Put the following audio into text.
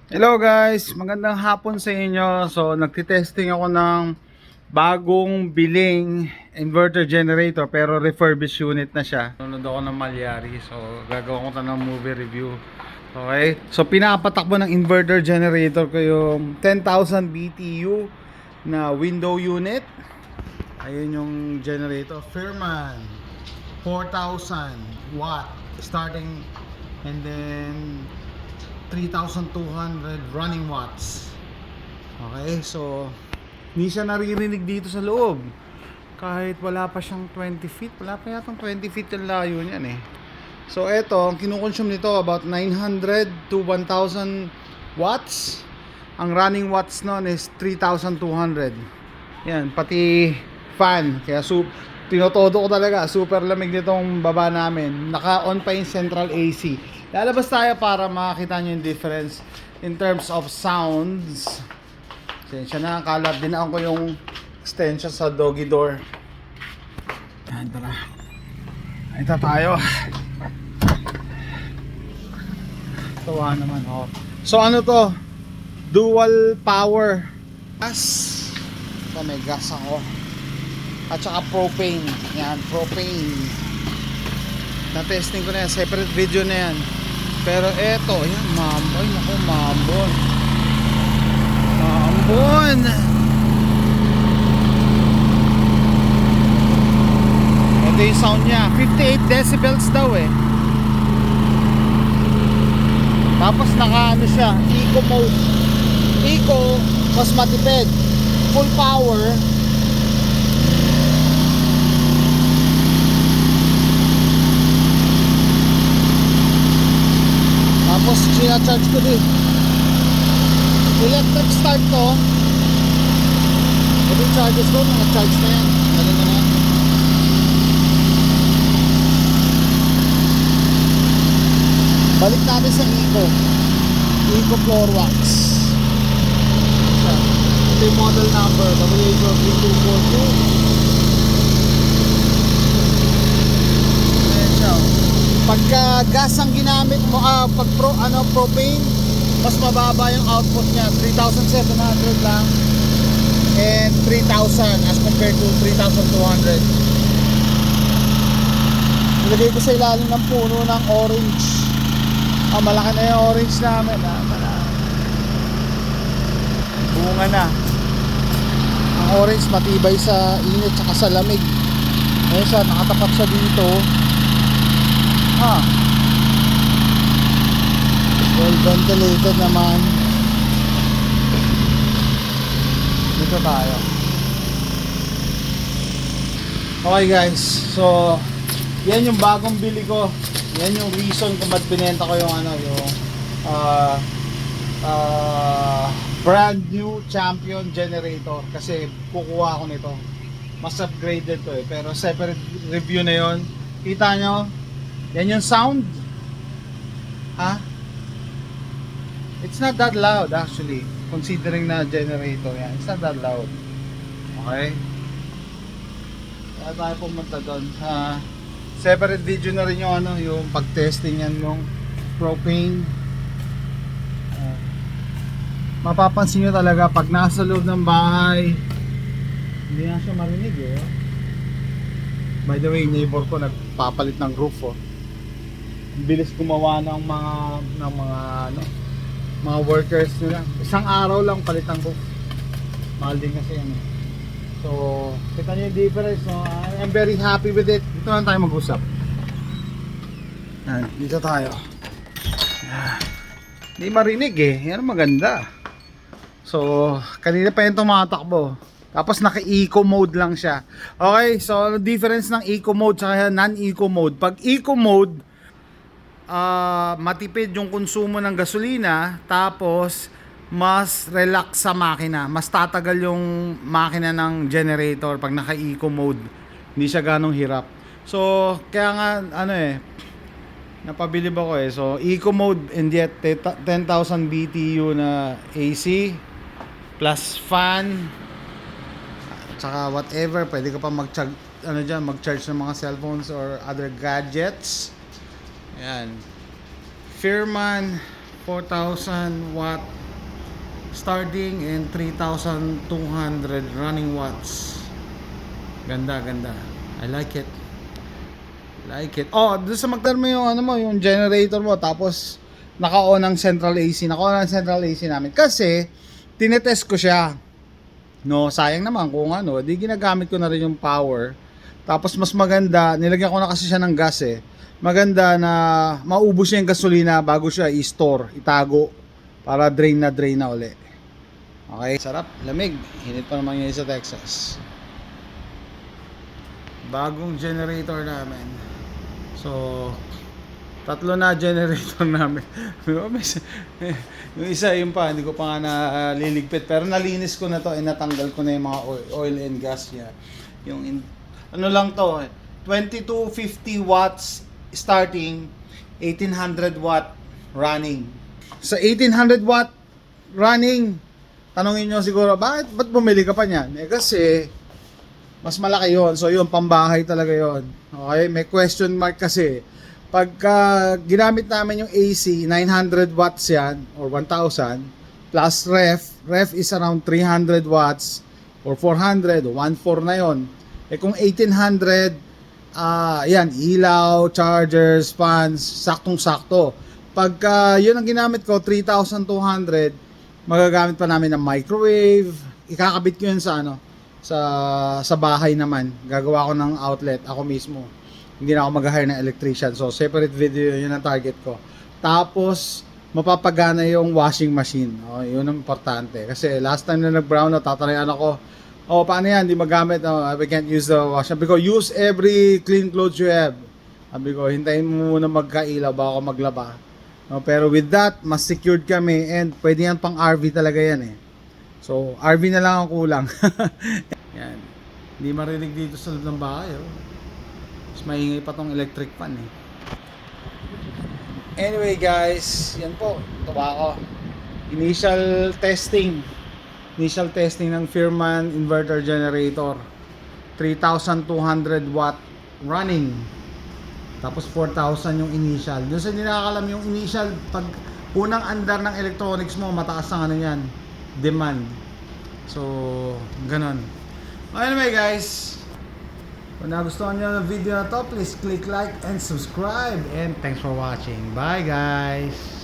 Hello guys, magandang hapon sa inyo. So nagtitesting ako ng bagong biling inverter generator pero refurbished unit na siya. Nanonood ako ng Malyari, so gagawin ko ng movie review. Okay, so pinapatakbo ng inverter generator ko yung 10,000 BTU na window unit. Ayun yung generator, Firman 4,000 watt starting, and then 3,200 running watts. Okay, so hindi siya naririnig dito sa loob kahit wala pa siyang 20 feet. Wala pa yatang 20 feet yung layo niyan eh. So eto, ang kinukonsume nito about 900 to 1,000 watts. Ang running watts nun is 3,200. Yan, pati fan. Kaya tinotodo ko talaga, super lamig nitong baba namin. Naka-on pa yung central AC. Lalabas tayo para makakita nyo yung difference in terms of sounds. Sensya na, kalab din ako yung extension sa doggy door. Yan, tara. Ito tayo. Tawa naman, oh. So ano to? Dual power. Gas. Ito, may gas ako. At saka propane. Yan, propane. Na-testing ko na yan. Separate video na yan. Pero eto, yan, mamboy. Naku, mambon. Mambon. Ito yung sound niya. 58 decibels daw eh. Tapos naka ano siya, eco mode. Eco, mas matipid. Full power. Tapos sinacharge ko din. Electric start to. Ito yung charges ko, naka-charge na yan. Galing na yan. Balik natin sa Eco. Eco floor wax. Ito yung model number WH3242. Ayan siya. Pagka gas ang ginamit mo, propane, mas mababa yung output niya, 3,700 lang and 3,000 as compared to 3,200. Nilagay ko sa ilalim ng puno ng orange. Malaki na yung orange namin. Bunga na. Ang orange matibay sa init at sa lamig. Ngayon siya, nakatapat siya dito. Well ventilated naman. Dito tayo. Okay guys, so yan yung bagong bili ko. Yan yung reason kung ba't binenta ko yung brand new champion generator, kasi kukuha ko nito. Mas upgraded to eh, pero separate review na yon. Kita nyo, yan yung sound. It's not that loud actually, considering na generator yan. It's not that loud. Okay, kaya tayo pumunta doon. Separate video na rin yung yung pag-testing yan yung propane. Mapapansin nyo talaga pag nasa loob ng bahay, hindi na siya marinig eh. By the way, neighbor ko nagpapalit ng roof oh. Bilis gumawa ng mga workers nila. Isang araw lang palit ng roof. Mahal din kasi yan eh. So, kita nyo yung difference, no? I'm very happy with it. Dito lang tayo mag-usap. Dito tayo. Hindi marinig eh. Yan ang maganda. So, kanina pa yung tumatakbo. Tapos naka-eco mode lang siya. Okay, so difference ng eco mode sa non-eco mode. Pag eco mode, matipid yung konsumo ng gasolina, tapos mas relax sa makina, mas tatagal yung makina ng generator pag naka-eco mode. Hindi siya ganong hirap. So kaya nga napabilib ako eh. So eco mode, and yet 10,000 BTU na AC plus fan, tsaka whatever, pwede ka pa mag-charge mag-charge ng mga cellphones or other gadgets. Ayan, Firman 4,000 watt starting and 3,200 running watts. Ganda, ganda. I like it. Like it. Oh, doon sa magtarmo yung ano mo, yung generator mo, tapos naka-on ang central AC. Naka-on ang central AC namin kasi tinetest ko siya. No, sayang naman kung ano, di ginagamit ko na rin yung power. Tapos mas maganda, nilagyan ko na kasi siya ng gas eh. Maganda na maubos niya yung gasolina bago siya i-store, itago para drain na uli. Okay, sarap, lamig. Hinit pa naman yun sa Texas. Bagong generator namin. So, tatlo na generator namin. Yung isa, yung pa, hindi ko pa nga naliligpit. Pero nalinis ko na to, natanggal ko na yung mga oil and gas niya. Yung, ano lang to, 2250 watts starting, 1800 watt running. Sa 1800 watt running, tanongin nyo siguro, ba't bumili ka pa niyan? Eh kasi, mas malaki yon. So yun, pambahay talaga yon. Okay, may question mark kasi. Pagka ginamit namin yung AC, 900 watts yan, or 1,000, plus ref is around 300 watts, or 400, o 1,400 na yon. Eh kung 1800, yan, ilaw, chargers, fans, saktong-sakto. Pagka yun ang ginamit ko, 3,200, magagamit pa namin ng microwave, ikakabit ko yun sa ano, sa bahay naman. Gagawa ko ng outlet ako mismo. Hindi na ako mag-hire ng electrician. So separate video yun ang target ko. Tapos mapapagana yung washing machine. Yun ang importante. Kasi last time na nag-brownout, tatanayan ako, paano yan? Hindi magamit. We can't use the washing. Because use every clean clothes you have. Sabi ko, hintayin mo muna magkailaw bago maglaba. Pero with that, mas secured kami and pwede yan pang RV talaga yan eh. So, RV na lang ang kulang. Yan. Hindi marinig dito sa loob ng bahay. Mas maingay pa tong electric fan eh. Anyway guys, yan po. Ito ba ako? Initial testing ng Firman inverter generator. 3,200 watt running. Tapos 4,000 yung initial. Doon sa hindi nakakalam yung initial, pag unang andar ng electronics mo, mataas ang ano yan, demand. So, ganun. Anyway guys, kung nagustuhan nyo ng video na to, please click like and subscribe. And thanks for watching. Bye guys!